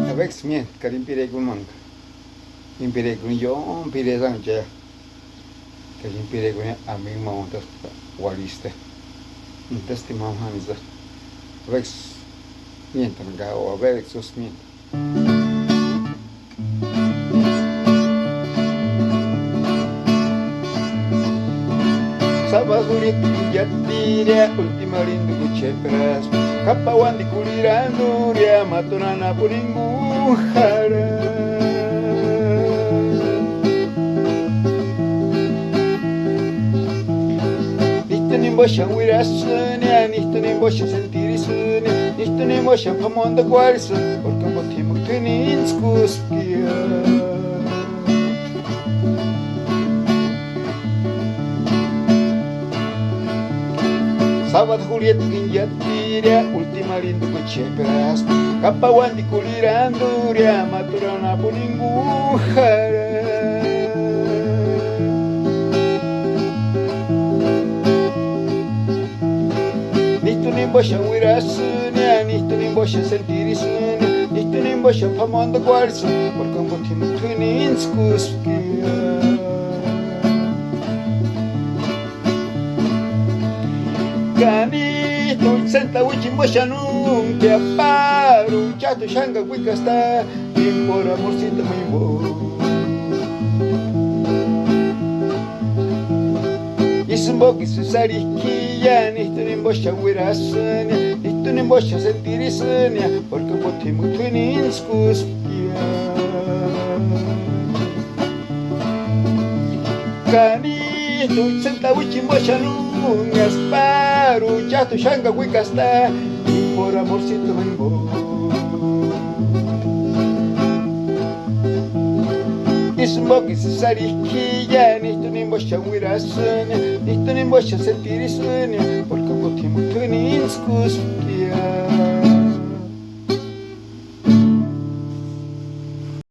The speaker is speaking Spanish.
Avex mien karim pire gun mang. Impire gun yo pire sang je. Karim pire gun aming mau tas waliste. Testi mau haniza. Avex mien tanga o avex sus mien. Sabasurit jatiria ultima rindu kuchepras kapawan di kuliranduria matunana puningguhara Nihtunin boşan wirasunya nihtunin boşan sentirisunya nihtunin boşan pamonda guarisa porque motimuk tunin skuskia Sabat Juliet Ginjatiria, ultima rindu kuchepras Kapawan di kuliranduria, maturana puningguhara Nihtunin boşan wirasunya, nihtunin boşan sentirisunya Nihtunin boşan pamonda guarisa, porque motimuk tunin skuskia Gani tu senta wichi moshanun que aparo chato shanga wikasta por amorcito muy bo Isumbo que su sariquilla ni tu nimbosha wirasania ni tu nimbosha sentirisania porque potimu tu ninskuspia Gani tu senta wichi moshanun Asparo, chato, shanga, wikasta por amorcito maimbo Isumboki sariquilla, nisto nimbosha wirasanya Nisto nimbosha sentirisunya Porque potimu tunin skuskia